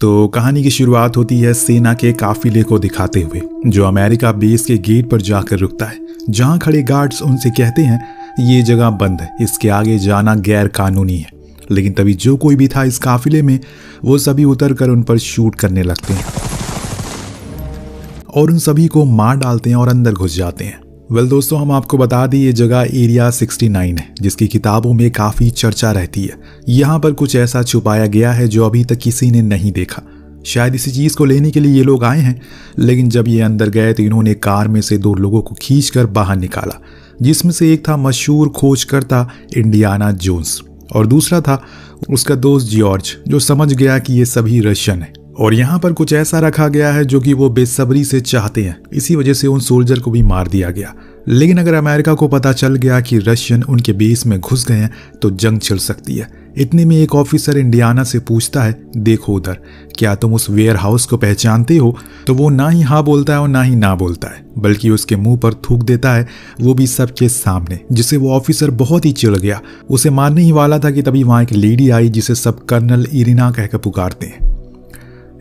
तो कहानी की शुरुआत होती है सेना के काफिले को दिखाते हुए जो अमेरिका बेस के गेट पर जाकर रुकता है, जहां खड़े गार्ड्स उनसे कहते हैं ये जगह बंद है, इसके आगे जाना गैर कानूनी है। लेकिन तभी जो कोई भी था इस काफिले में वो सभी उतरकर उन पर शूट करने लगते हैं और उन सभी को मार डालते हैं और अंदर घुस जाते हैं। दोस्तों, हम आपको बता दें ये जगह एरिया 69 है, जिसकी किताबों में काफ़ी चर्चा रहती है। यहाँ पर कुछ ऐसा छुपाया गया है जो अभी तक किसी ने नहीं देखा। शायद इसी चीज़ को लेने के लिए ये लोग आए हैं, लेकिन जब ये अंदर गए तो इन्होंने कार में से 2 लोगों को खींचकर बाहर निकाला, जिसमें से एक था मशहूर खोजकर्ता इंडियाना जोन्स और दूसरा था उसका दोस्त जॉर्ज, जो समझ गया कि ये सभी रशियन है और यहाँ पर कुछ ऐसा रखा गया है जो कि वो बेसब्री से चाहते हैं। इसी वजह से उन सोल्जर को भी मार दिया गया। लेकिन अगर अमेरिका को पता चल गया कि रशियन उनके बेस में घुस गए हैं तो जंग छिड़ सकती है। इतने में एक ऑफिसर इंडियाना से पूछता है, देखो उधर, क्या तुम उस वेयर हाउस को पहचानते हो? तो वो ना ही हाँ बोलता है और ना ही ना बोलता है, बल्कि उसके मुंह पर थूक देता है, वो भी सबके सामने, जिससे वो ऑफिसर बहुत ही चिढ़ गया। उसे मारने ही वाला था कि तभी वहां एक लेडी आई जिसे सब कर्नल इरिना कहकर पुकारते हैं।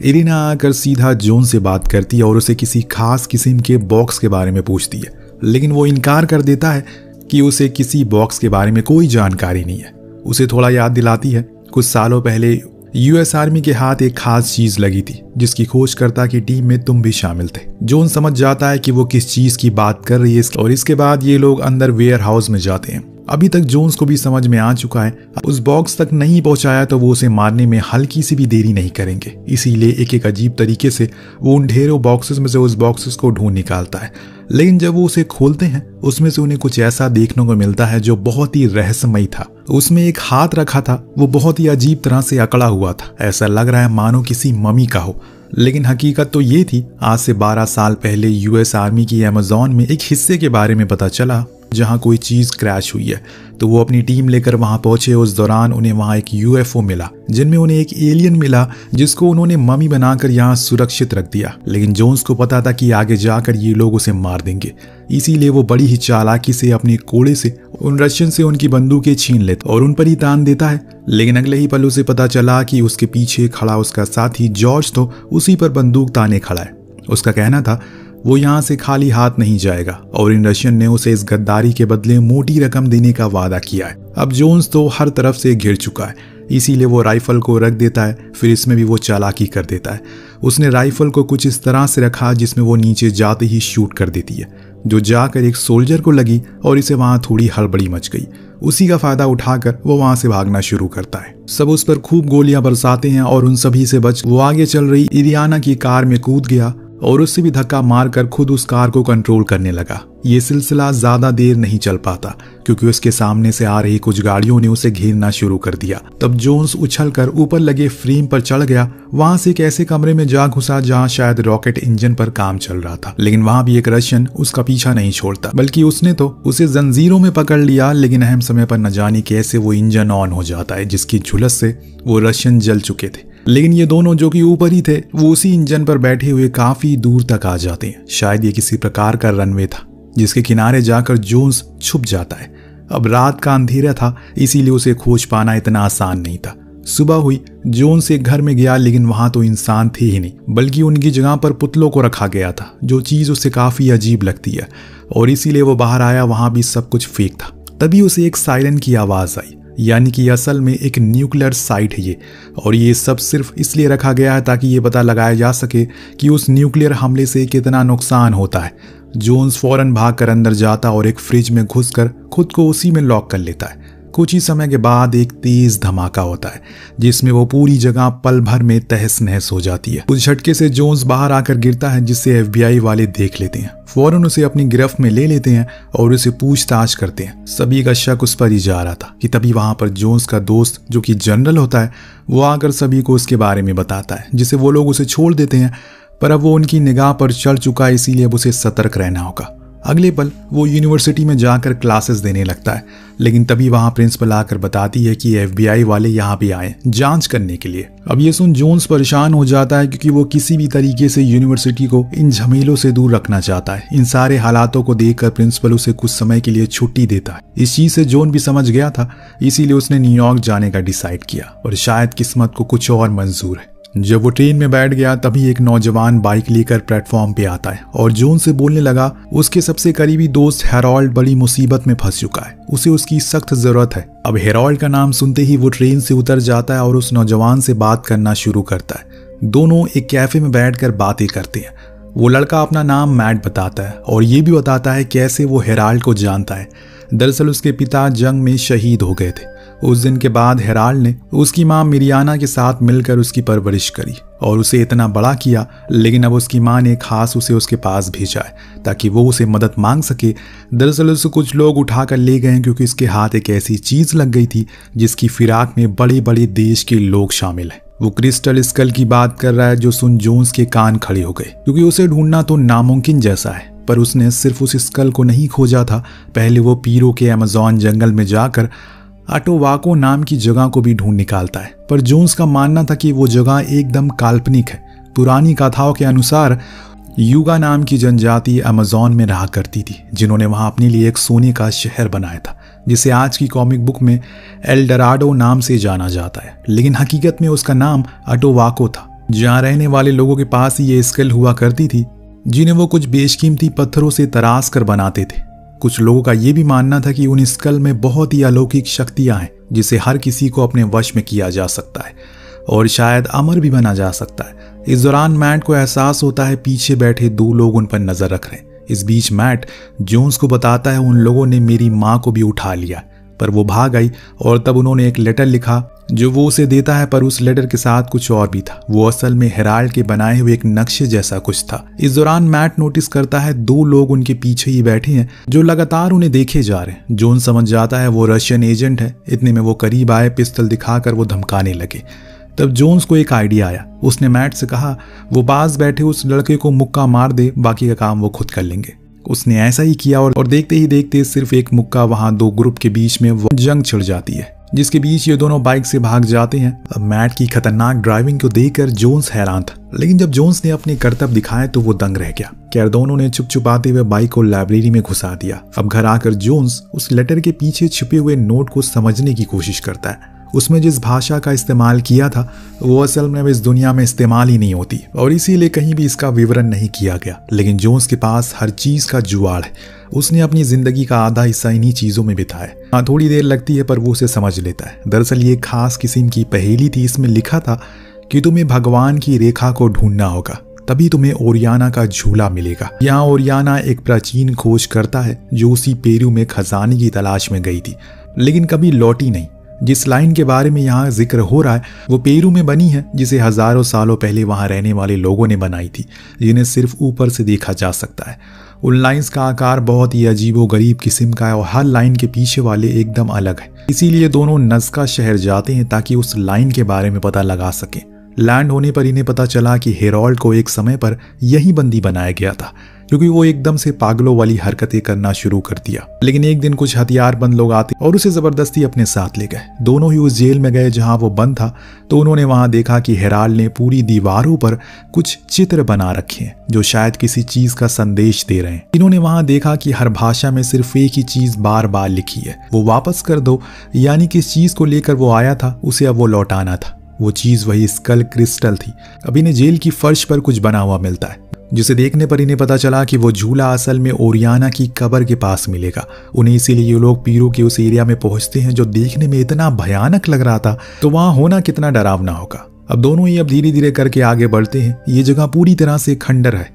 इरिना आकर सीधा जोन से बात करती है और उसे किसी खास किस्म के बॉक्स के बारे में पूछती है, लेकिन वो इनकार कर देता है कि उसे किसी बॉक्स के बारे में कोई जानकारी नहीं है। उसे थोड़ा याद दिलाती है कुछ सालों पहले यूएस आर्मी के हाथ एक खास चीज लगी थी जिसकी खोजकर्ता की टीम में तुम भी शामिल थे। जोन समझ जाता है कि वो किस चीज की बात कर रही है और इसके बाद ये लोग अंदर वेयर हाउस में जाते हैं। अभी तक जोन्स को भी समझ में आ चुका है उस बॉक्स तक नहीं पहुंचाया तो वो उसे मारने में हल्की सी भी देरी नहीं करेंगे। इसीलिए एक एक अजीब तरीके से वो उन ढेरों बॉक्सेस में से उस बॉक्सेस को ढूंढ निकालता है। लेकिन जब वो उसे खोलते हैं उसमें से उन्हें कुछ ऐसा देखने को मिलता है जो बहुत ही रहस्यमयी था। उसमें एक हाथ रखा था, वो बहुत ही अजीब तरह से अकड़ा हुआ था, ऐसा लग रहा है मानो किसी मम्मी का हो। लेकिन हकीकत तो ये थी, आज से 12 साल पहले यूएस आर्मी की अमेज़न में एक हिस्से के बारे में पता चला जहां कोई चीज क्रैश हुई है, तो वो अपनी टीम लेकर वहां पहुंचे। उस दौरान उन्हें वहां एक यूएफओ मिला जिनमें उन्हें एक एलियन मिला जिसको उन्होंने मम्मी बनाकर यहां सुरक्षित रख दिया। लेकिन जोन्स को पता था कि आगे जाकर ये लोग उसे मार देंगे, इसीलिए वो बड़ी ही चालाकी से अपने कोड़े से उन रशियन से उनकी बंदूकें छीन लेता और उन पर ही तान देता है। लेकिन अगले ही पल उसे पता चला कि उसके पीछे खड़ा उसका साथी जॉर्ज तो उसी पर बंदूक ताने खड़ा है। उसका कहना था वो यहाँ से खाली हाथ नहीं जाएगा और इन रशियन ने उसे इस गद्दारी के बदले मोटी रकम देने का वादा किया है। अब जोन्स तो हर तरफ से घिर चुका है, इसीलिए वो राइफल को रख देता है। फिर इसमें भी वो चालाकी कर देता है। उसने राइफल को कुछ इस तरह से रखा जिसमें वो नीचे जाते ही शूट कर देती है, जो जाकर एक सोल्जर को लगी और इसे वहां थोड़ी हड़बड़ी मच गई। उसी का फायदा उठाकर वो वहां से भागना शुरू करता है। सब उस पर खूब गोलियां बरसाते हैं और उन सभी से बच वो आगे चल रही इरियाना की कार में कूद गया और उससे भी धक्का मारकर खुद उस कार को कंट्रोल करने लगा। ये सिलसिला ज्यादा देर नहीं चल पाता क्योंकि उसके सामने से आ रही कुछ गाड़ियों ने उसे घेरना शुरू कर दिया। तब जोन्स उछलकर ऊपर लगे फ्रेम पर चढ़ गया, वहां से एक ऐसे कमरे में जा घुसा जहां शायद रॉकेट इंजन पर काम चल रहा था। लेकिन वहां भी एक रशियन उसका पीछा नहीं छोड़ता, बल्कि उसने तो उसे जंजीरों में पकड़ लिया। लेकिन अहम समय पर न जाने कैसे वो इंजन ऑन हो जाता है, जिसकी झुलस से वो रशियन जल चुके थे। लेकिन ये दोनों जो कि ऊपर ही थे वो उसी इंजन पर बैठे हुए काफी दूर तक आ जाते हैं। शायद ये किसी प्रकार का रनवे था जिसके किनारे जाकर जोन्स छुप जाता है। अब रात का अंधेरा था, इसीलिए उसे खोज पाना इतना आसान नहीं था। सुबह हुई, जोन्स एक घर में गया, लेकिन वहां तो इंसान थे ही नहीं, बल्कि उनकी जगह पर पुतलों को रखा गया था, जो चीज उसे काफी अजीब लगती है और इसीलिए वो बाहर आया। वहां भी सब कुछ फेक था। तभी उसे एक सायरन की आवाज आई, यानी कि असल में एक न्यूक्लियर साइट है ये, और ये सब सिर्फ इसलिए रखा गया है ताकि ये पता लगाया जा सके कि उस न्यूक्लियर हमले से कितना नुकसान होता है। जोन्स फौरन भागकर अंदर जाता और एक फ्रिज में घुसकर खुद को उसी में लॉक कर लेता है। कुछ ही समय के बाद एक तेज धमाका होता है जिसमें वो पूरी जगह पल भर में तहस नहस हो जाती है। उस झटके से जोन्स बाहर आकर गिरता है, जिससे FBI वाले देख लेते हैं। फौरन उसे अपनी गिरफ्त में ले लेते हैं और उसे पूछताछ करते हैं। सभी का शक उस पर ही जा रहा था कि तभी वहां पर जोन्स का दोस्त, जो कि जनरल होता है, वो आकर सभी को उसके बारे में बताता है, जिससे वो लोग उसे छोड़ देते हैं। पर अब वो उनकी निगाह पर चढ़ चुका है, इसीलिए अब उसे सतर्क रहना होगा। अगले पल वो यूनिवर्सिटी में जाकर क्लासेस देने लगता है। लेकिन तभी वहां प्रिंसिपल आकर बताती है कि FBI वाले यहाँ पे आए जांच करने के लिए। अब ये सुन जोन्स परेशान हो जाता है क्योंकि वो किसी भी तरीके से यूनिवर्सिटी को इन झमेलों से दूर रखना चाहता है। इन सारे हालातों को देखकर प्रिंसिपल उसे कुछ समय के लिए छुट्टी देता है। इस चीज से जोन भी समझ गया था, इसीलिए उसने न्यूयॉर्क जाने का डिसाइड किया और शायद किस्मत को कुछ और मंजूर है। जब वो ट्रेन में बैठ गया तभी एक नौजवान बाइक लेकर प्लेटफॉर्म पे आता है और जोन से बोलने लगा उसके सबसे करीबी दोस्त हेरोल्ड बड़ी मुसीबत में फंस चुका है, उसे उसकी सख्त जरूरत है। अब हेरोल्ड का नाम सुनते ही वो ट्रेन से उतर जाता है और उस नौजवान से बात करना शुरू करता है। दोनों एक कैफे में बैठकर बातें करते हैं। वो लड़का अपना नाम मैट बताता है और ये भी बताता है कैसे वो हेराल्ड को जानता है। दरअसल उसके पिता जंग में शहीद हो गए थे। उस दिन के बाद हेराल्ड ने उसकी मां मिरियाना के साथ मिलकर उसकी परवरिश करी और उसे इतना बड़ा किया, लेकिन अब उसकी मां ने खास उसे उसके पास भेजा है ताकि वो उसे मदद मांग सके। दरअसल उसे कुछ लोग उठाकर ले गए क्योंकि उसके हाथ एक ऐसी चीज लग गई थी जिसकी फिराक में बड़े बड़े देश के लोग शामिल हैं। वो क्रिस्टल स्कल की बात कर रहा है जो सुन जोन्स के कान खड़े हो गए, क्योंकि उसे ढूंढना तो नामुमकिन जैसा है। पर उसने सिर्फ उस स्कल को नहीं खोजा था, पहले वो पीरो के अमेज़न जंगल में जाकर अटोवाको नाम की जगह को भी ढूंढ निकालता है। पर जोन्स का मानना था कि वो जगह एकदम काल्पनिक है। पुरानी कथाओं के अनुसार युगा नाम की जनजाति अमेज़न में रहा करती थी, जिन्होंने वहां अपने लिए एक सोने का शहर बनाया था जिसे आज की कॉमिक बुक में एल डोराडो नाम से जाना जाता है, लेकिन हकीकत में उसका नाम अटोवाको था। जहां रहने वाले लोगों के पास ये स्कल हुआ करती थी जिन्हें वो कुछ बेशकीमती पत्थरों से तराश कर बनाते थे। कुछ लोगों का यह भी मानना था कि उन स्कल में बहुत ही अलौकिक शक्तियां हैं जिसे हर किसी को अपने वश में किया जा सकता है और शायद अमर भी बना जा सकता है। इस दौरान मैट को एहसास होता है पीछे बैठे दो लोग उन पर नजर रख रहे हैं। इस बीच मैट जोन्स को बताता है उन लोगों ने मेरी मां को भी उठा लिया, पर वो भाग आई और तब उन्होंने एक लेटर लिखा जो वो उसे देता है, पर उस लेटर के साथ कुछ और भी था। वो असल में हेराल्ड के बनाए हुए एक नक्शे जैसा कुछ था। इस दौरान मैट नोटिस करता है दो लोग उनके पीछे ही बैठे हैं जो लगातार उन्हें देखे जा रहे हैं। जोन समझ जाता है वो रशियन एजेंट है। इतने में वो करीब आए, पिस्टल दिखाकर वो धमकाने लगे। तब जोन्स को एक आइडिया आया। उसने मैट से कहा वो पास बैठे उस लड़के को मुक्का मार दे, बाकी का काम वो खुद कर लेंगे। उसने ऐसा ही किया और देखते ही देखते सिर्फ एक मुक्का वहां दो ग्रुप के बीच में वो जंग छिड़ जाती है, जिसके बीच ये दोनों बाइक से भाग जाते हैं। अब मैट की खतरनाक ड्राइविंग को देखकर जोन्स हैरान था, लेकिन जब जोन्स ने अपने करतब दिखाए तो वो दंग रह गया। खैर दोनों ने चुप चुपाते हुए बाइक को लाइब्रेरी में घुसा दिया। अब घर आकर जोन्स उस लेटर के पीछे छुपे हुए नोट को समझने की कोशिश करता है। उसमें जिस भाषा का इस्तेमाल किया था वो असल में अब इस दुनिया में इस्तेमाल ही नहीं होती और इसीलिए कहीं भी इसका विवरण नहीं किया गया। लेकिन जोन्स के पास हर चीज का जुगाड़ है। उसने अपनी जिंदगी का आधा हिस्सा इन्हीं चीजों में बिताया। थोड़ी देर लगती है पर वो उसे समझ लेता है। दरअसल ये खास किस्म की पहेली थी। इसमें लिखा था कि तुम्हें भगवान की रेखा को ढूंढना होगा, तभी तुम्हें ओरियाना का झूला मिलेगा। यहाँ ओरियाना एक प्राचीन खोज करता है जो उसी पेरू में खजाने की तलाश में गई थी, लेकिन कभी लौटी नहीं। जिस लाइन के बारे में यहाँ जिक्र हो रहा है वो पेरू में बनी है, जिसे हजारों सालों पहले वहां रहने वाले लोगों ने बनाई थी, जिन्हें सिर्फ ऊपर से देखा जा सकता है। उन लाइंस का आकार बहुत ही अजीबो गरीब किस्म का है और हर लाइन के पीछे वाले एकदम अलग है। इसीलिए दोनों नज़का शहर जाते हैं ताकि उस लाइन के बारे में पता लगा सकें। लैंड होने पर इन्हें पता चला कि हेरोल्ड को एक समय पर यही बंदी बनाया गया था, क्योंकि वो एकदम से पागलों वाली हरकतें करना शुरू कर दिया। लेकिन एक दिन कुछ हथियारबंद लोग आते और उसे जबरदस्ती अपने साथ ले गए। दोनों ही उस जेल में गए जहां वो बंद था, तो उन्होंने वहां देखा कि हेराल्ड ने पूरी दीवारों पर कुछ चित्र बना रखे हैं जो शायद किसी चीज का संदेश दे रहे हैं। इन्होंने वहां देखा कि हर भाषा में सिर्फ एक ही चीज बार बार लिखी है, वो वापस कर दो, यानी किस चीज को लेकर वो आया था उसे अब वो लौटाना था। वो चीज वही स्कल क्रिस्टल थी। अब इन्हें जेल की फर्श पर कुछ बना हुआ मिलता है, जिसे देखने पर इन्हें पता चला कि वो झूला असल में ओरियाना की कब्र के पास मिलेगा उन्हें। इसीलिए ये लोग पीरो के उस एरिया में पहुंचते हैं जो देखने में इतना भयानक लग रहा था, तो वहां होना कितना डरावना होगा। अब दोनों ही अब धीरे धीरे करके आगे बढ़ते हैं। ये जगह पूरी तरह से खंडर है,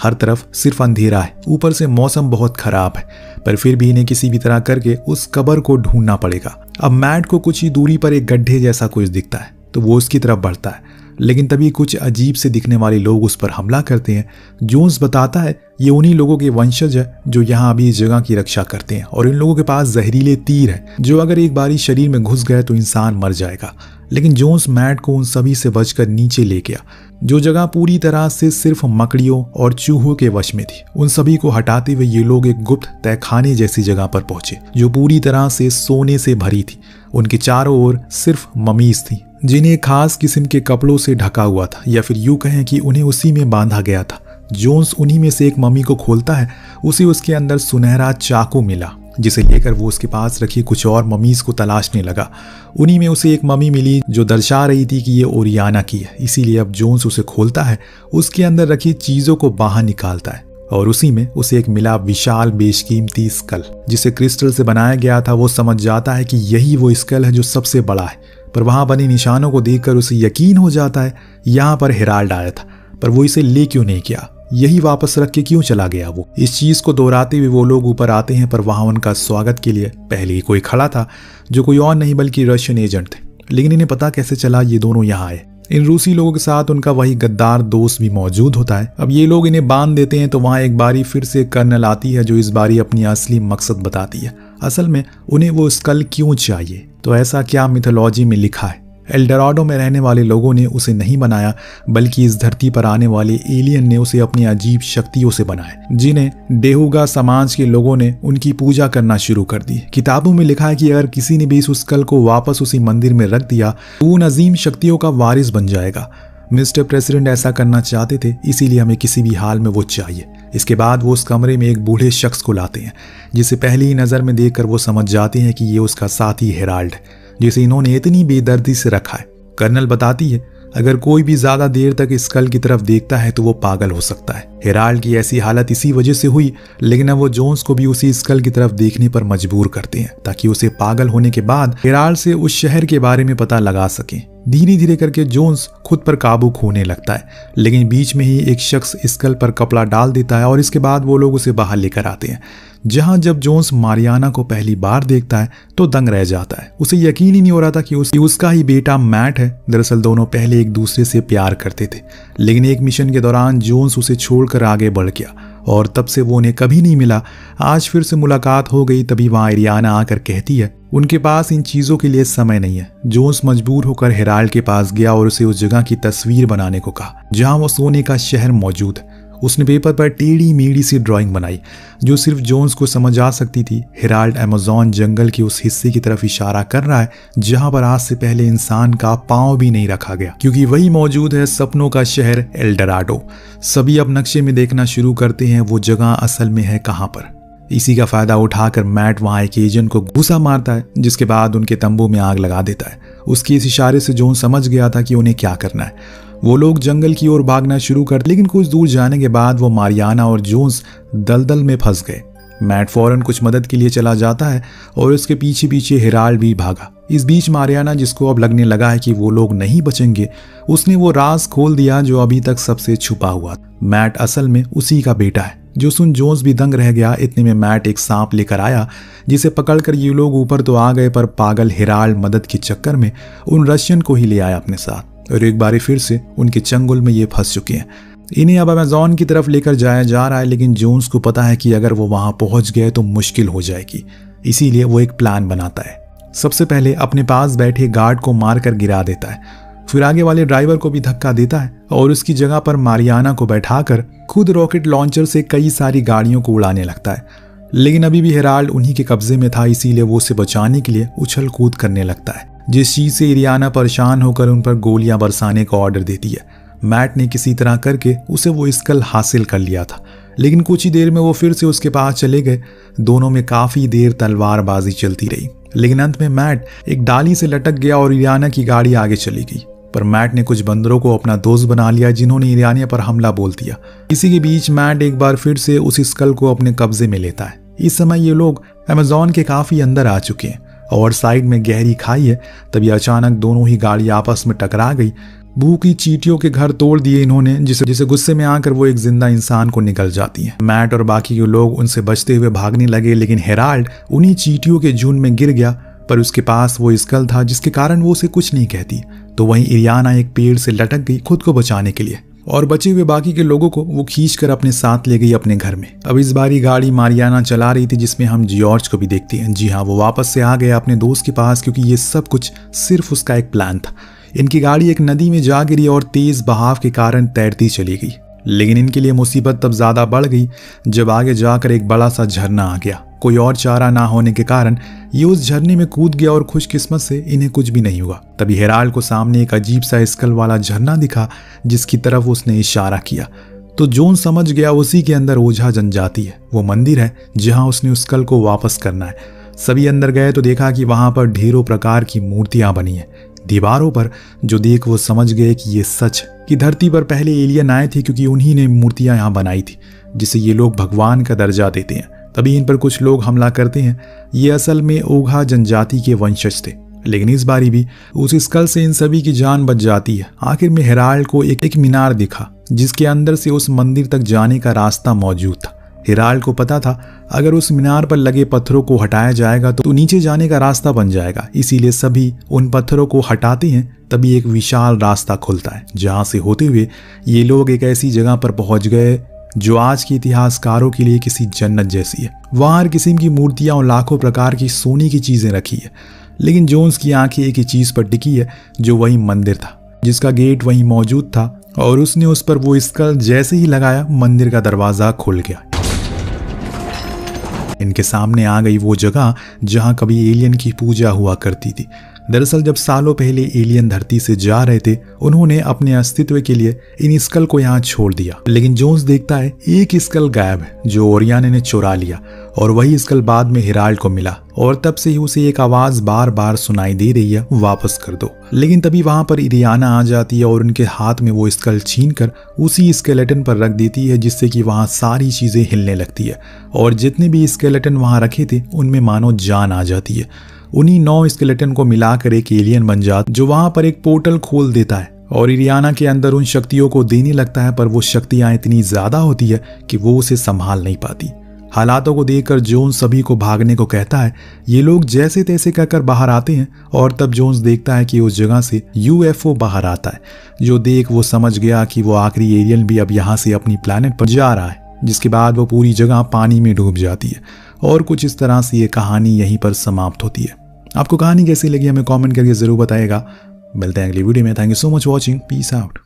हर तरफ सिर्फ अंधेरा है, ऊपर से मौसम बहुत खराब है, पर फिर भी इन्हें किसी भी तरह करके उस कब्र को ढूंढना पड़ेगा। अब मैट को कुछ ही दूरी पर एक गड्ढे जैसा कुछ दिखता है, तो वो उसकी तरफ बढ़ता है, लेकिन तभी कुछ अजीब से दिखने वाले लोग उस पर हमला करते हैं। जोन्स बताता है ये उन्हीं लोगों के वंशज है जो यहाँ अभी इस जगह की रक्षा करते हैं और इन लोगों के पास जहरीले तीर है जो अगर एक बारी शरीर में घुस गए तो इंसान मर जाएगा। लेकिन जोन्स मैट को उन सभी से बचकर नीचे ले गया, जो जगह पूरी तरह से सिर्फ मकड़ियों और चूहों के वश में थी। उन सभी को हटाते हुए ये लोग एक गुप्त तहखाने जैसी जगह पर पहुंचे जो पूरी तरह से सोने से भरी थी। उनके चारों ओर सिर्फ ममीज थी जिन्हें खास किस्म के कपड़ों से ढका हुआ था, या फिर यूं कहें कि उन्हें उसी में बांधा गया था। जोन्स उन्हीं में से एक मम्मी को खोलता है। उसे उसके अंदर सुनहरा चाकू मिला जिसे लेकर वो उसके पास रखी कुछ और ममीज को तलाशने लगा। उन्हीं में उसे एक ममी मिली जो दर्शा रही थी कि ये ओरियाना की है। इसीलिए अब जोन्स उसे खोलता है, उसके अंदर रखी चीजों को बाहर निकालता है और उसी में उसे एक मिला विशाल बेशकीमती स्कल जिसे क्रिस्टल से बनाया गया था। वो समझ जाता है कि यही वो स्कल है जो सबसे बड़ा है, पर वहां बने निशानों को देखकर उसे यकीन हो जाता है यहाँ पर हेराल्ड आया था, पर वो इसे ले क्यों नहीं किया, यही वापस रख के क्यों चला गया। वो इस चीज को दोहराते हुए वो लोग ऊपर आते हैं, पर वहां उनका स्वागत के लिए पहले ही कोई खड़ा था जो कोई और नहीं बल्कि रशियन एजेंट थे। लेकिन इन्हें पता कैसे चला ये दोनों यहाँ आए। इन रूसी लोगों के साथ उनका वही गद्दार दोस्त भी मौजूद होता है। अब ये लोग इन्हें बांध देते हैं तो वहां एक बारी फिर से कर्नल आती है जो इस बारी अपनी असली मकसद बताती है। असल में उन्हें वो स्कल क्यों चाहिए, तो ऐसा क्या मिथोलॉजी में लिखा है। एल्डोराडो में रहने वाले लोगों ने उसे नहीं बनाया, बल्कि इस धरती पर आने वाले एलियन ने उसे अपनी अजीब शक्तियों से बनाया, जिन्हें डेहुगा समाज के लोगों ने उनकी पूजा करना शुरू कर दी। किताबों में लिखा है कि अगर किसी ने भी इस स्कल को वापस उसी मंदिर में रख दिया तो उन अजीम शक्तियों का वारिस बन जाएगा। मिस्टर प्रेसिडेंट ऐसा करना चाहते थे, इसीलिए हमें किसी भी हाल में वो चाहिए। इसके बाद वो उस कमरे में एक बूढ़े शख्स को लाते हैं, जिसे पहली ही नजर में देखकर वो समझ जाते हैं कि ये उसका साथी हेराल्ड है, जिसे इन्होंने इतनी बेदर्दी से रखा है। कर्नल बताती है अगर कोई भी ज्यादा देर तक इस स्कल की तरफ देखता है तो वो पागल हो सकता है। हेराल्ड की ऐसी हालत इसी वजह से हुई, लेकिन अब वो जोन्स को भी उसी स्कल की तरफ देखने पर मजबूर करते हैं ताकि उसे पागल होने के बाद हेराल्ड से उस शहर के बारे में पता लगा सके। धीरे धीरे करके जोन्स खुद पर काबू खोने लगता है, लेकिन बीच में ही एक शख्स स्कल पर कपड़ा डाल देता है और इसके बाद वो लोग उसे बाहर लेकर आते हैं, जहां जब जोन्स मारियाना को पहली बार देखता है तो दंग रह जाता है। उसे यकीन ही नहीं हो रहा था कि उसका ही बेटा मैट है। दरअसल दोनों पहले एक दूसरे से प्यार करते थे, लेकिन एक मिशन के दौरान जोन्स उसे छोड़कर आगे बढ़ गया और तब से वो उन्हें कभी नहीं मिला। आज फिर से मुलाकात हो गई, तभी वहां एरियाना आकर कहती है उनके पास इन चीजों के लिए समय नहीं है। जोन्स मजबूर होकर हेराल्ड के पास गया और उसे उस जगह की तस्वीर बनाने को कहा जहां वो सोने का शहर मौजूद है। उसने पेपर पर टेढ़ी मेढ़ी सी ड्राइंग बनाई जो सिर्फ जोन्स को समझ आ सकती थी। हेराल्ड अमेज़न जंगल के उस हिस्से की तरफ इशारा कर रहा है जहां पर आज से पहले इंसान का पांव भी नहीं रखा गया, क्योंकि वही मौजूद है सपनों का शहर एल्डोराडो। सभी अब नक्शे में देखना शुरू करते हैं वो जगह असल में है कहां पर। इसी का फायदा उठाकर मैट वहां एक एजेंट को घूसा मारता है, जिसके बाद उनके तंबू में आग लगा देता है। उसके इस इशारे से जोन्स समझ गया था कि उन्हें क्या करना है। वो लोग जंगल की ओर भागना शुरू कर, लेकिन कुछ दूर जाने के बाद वो मारियाना और जोन्स दलदल में फंस गए। मैट फौरन कुछ मदद के लिए चला जाता है और उसके पीछे पीछे हेराल्ड भी भागा। इस बीच मारियाना, जिसको अब लगने लगा है कि वो लोग नहीं बचेंगे, उसने वो राज खोल दिया जो अभी तक सबसे छुपा हुआ। मैट असल में उसी का बेटा है, जो सुन जोन्स भी दंग रह गया। इतने में मैट एक सांप लेकर आया जिसे पकड़कर ये लोग ऊपर तो आ गए, पर पागल हेराल्ड मदद के चक्कर में उन रशियन को ही ले आया अपने साथ और एक बारी फिर से उनके चंगुल में ये फंस चुके हैं। इन्हें अब अमेज़न की तरफ लेकर जाया जा रहा है, लेकिन जोन्स को पता है कि अगर वो वहां पहुंच गए तो मुश्किल हो जाएगी। इसीलिए वो एक प्लान बनाता है। सबसे पहले अपने पास बैठे गार्ड को मारकर गिरा देता है, फिर आगे वाले ड्राइवर को भी धक्का देता है और उसकी जगह पर मारियाना को बैठाकर खुद रॉकेट लॉन्चर से कई सारी गाड़ियों को उड़ाने लगता है। लेकिन अभी भी हेराल्ड उन्हीं के कब्जे में था, इसीलिए वो उसे बचाने के लिए उछल कूद करने लगता है, जिस चीज से एरियाना परेशान होकर उन पर गोलियां बरसाने का ऑर्डर देती है। मैट ने किसी तरह करके उसे वो स्कल हासिल कर लिया था, लेकिन कुछ ही देर में वो फिर से उसके पास चले गए। दोनों में काफी देर तलवारबाजी चलती रही, लेकिन अंत में मैट एक डाली से लटक गया और एरियाना की गाड़ी आगे चली गई। पर मैट ने कुछ बंदरों को अपना दोस्त बना लिया जिन्होंने एरियाना पर हमला बोल दिया। इसी के बीच मैट एक बार फिर से उस स्कल को अपने कब्जे में लेता है। इस समय ये लोग अमेज़न के काफी अंदर आ चुके हैं और साइड में गहरी खाई है। तभी अचानक दोनों ही गाड़ी आपस में टकरा गई। भूख की चींटियों के घर तोड़ दिए इन्होंने, जिसे गुस्से में आकर वो एक जिंदा इंसान को निकल जाती हैं। मैट और बाकी के लोग उनसे बचते हुए भागने लगे, लेकिन हेराल्ड उन्हीं चींटियों के झुंड में गिर गया। पर उसके पास वो स्कल था जिसके कारण वो उसे कुछ नहीं कहती। तो वहीं एरियाना एक पेड़ से लटक गई खुद को बचाने के लिए, और बचे हुए बाकी के लोगों को वो खींचकर अपने साथ ले गई अपने घर में। अब इस बारी गाड़ी मारियाना चला रही थी, जिसमें हम जॉर्ज को भी देखते हैं। जी हाँ, वो वापस से आ गया अपने दोस्त के पास, क्योंकि ये सब कुछ सिर्फ उसका एक प्लान था। इनकी गाड़ी एक नदी में जा गिरी और तेज बहाव के कारण तैरती चली गई। लेकिन इनके लिए मुसीबत तब ज्यादा बढ़ गई जब आगे जाकर एक बड़ा सा झरना आ गया। कोई और चारा ना होने के कारण ये उस झरने में कूद गया और खुशकिस्मत से इन्हें कुछ भी नहीं हुआ। तभी हेराल्ड को सामने एक अजीब सा स्कल वाला झरना दिखा, जिसकी तरफ उसने इशारा किया। तो जोन्स समझ गया उसी के अंदर ओझा जनजाति है, वो मंदिर है जहां उसने उस कल को वापस करना है। सभी अंदर गए तो देखा कि वहां पर ढेरों प्रकार की मूर्तियां बनी है दीवारों पर, जो देख वो समझ गए कि ये सच कि धरती पर पहले एलियन आए थे, क्योंकि उन्हीं ने मूर्तियां यहाँ बनाई थी जिसे ये लोग भगवान का दर्जा देते हैं। तभी इन पर कुछ लोग हमला करते हैं। ये असल में ओघा जनजाति के वंशज थे, लेकिन इस बारी भी उस स्कल से इन सभी की जान बच जाती है। आखिर में हेराल्ड को एक मीनार दिखा जिसके अंदर से उस मंदिर तक जाने का रास्ता मौजूद था। हेराल्ड को पता था अगर उस मीनार पर लगे पत्थरों को हटाया जाएगा तो नीचे जाने का रास्ता बन जाएगा, इसीलिए सभी उन पत्थरों को हटाते हैं। तभी एक विशाल रास्ता खुलता है जहां से होते हुए ये लोग एक ऐसी जगह पर पहुंच गए जो आज के इतिहासकारों के लिए किसी जन्नत जैसी है। वहां हर किस्म की मूर्तियां और लाखों प्रकार की सोने की चीजें रखी है, लेकिन जोन्स की आंखें एक ही चीज पर टिकी है, जो वही मंदिर था जिसका गेट वहीं मौजूद था, और उसने उस पर वो स्कल जैसे ही लगाया मंदिर का दरवाजा खुल गया। इनके सामने आ गई वो जगह जहां कभी एलियन की पूजा हुआ करती थी। दरअसल जब सालों पहले एलियन धरती से जा रहे थे, उन्होंने अपने अस्तित्व के लिए इन स्कल को यहाँ छोड़ दिया। लेकिन जोन्स देखता है एक स्कल गायब है जो ओरियाना ने चुरा लिया, और वही स्कल बाद में हेराल्ड को मिला, और तब से ही उसे एक आवाज बार बार सुनाई दे रही है, वापस कर दो। लेकिन तभी वहां पर इरियाना आ जाती है और उनके हाथ में वो स्कल छीन कर उसी स्केलेटन पर रख देती है, जिससे कि वहां सारी चीजें हिलने लगती है, और जितने भी स्केलेटन वहां रखे थे उनमें मानो जान आ जाती है। उन्हीं 9 स्केलेटन को मिलाकर एक एलियन बन जाता जो वहां पर एक पोर्टल खोल देता है और इरियाना के अंदर उन शक्तियों को देने लगता है, पर वो शक्तियां इतनी ज्यादा होती है कि वो उसे संभाल नहीं पाती। हालातों को देखकर जोन्स सभी को भागने को कहता है। ये लोग जैसे तैसे कहकर बाहर आते हैं, और तब जोन्स देखता है कि उस जगह से यूएफओ बाहर आता है, जो देख वो समझ गया कि वो आखिरी एलियन भी अब यहाँ से अपनी प्लैनेट पर जा रहा है। जिसके बाद वो पूरी जगह पानी में डूब जाती है, और कुछ इस तरह से ये कहानी यहीं पर समाप्त होती है। आपको कहानी कैसी लगी हमें कमेंट करके जरूर बताइएगा। मिलते हैं अगली वीडियो में। Thank you so much watching. Peace out.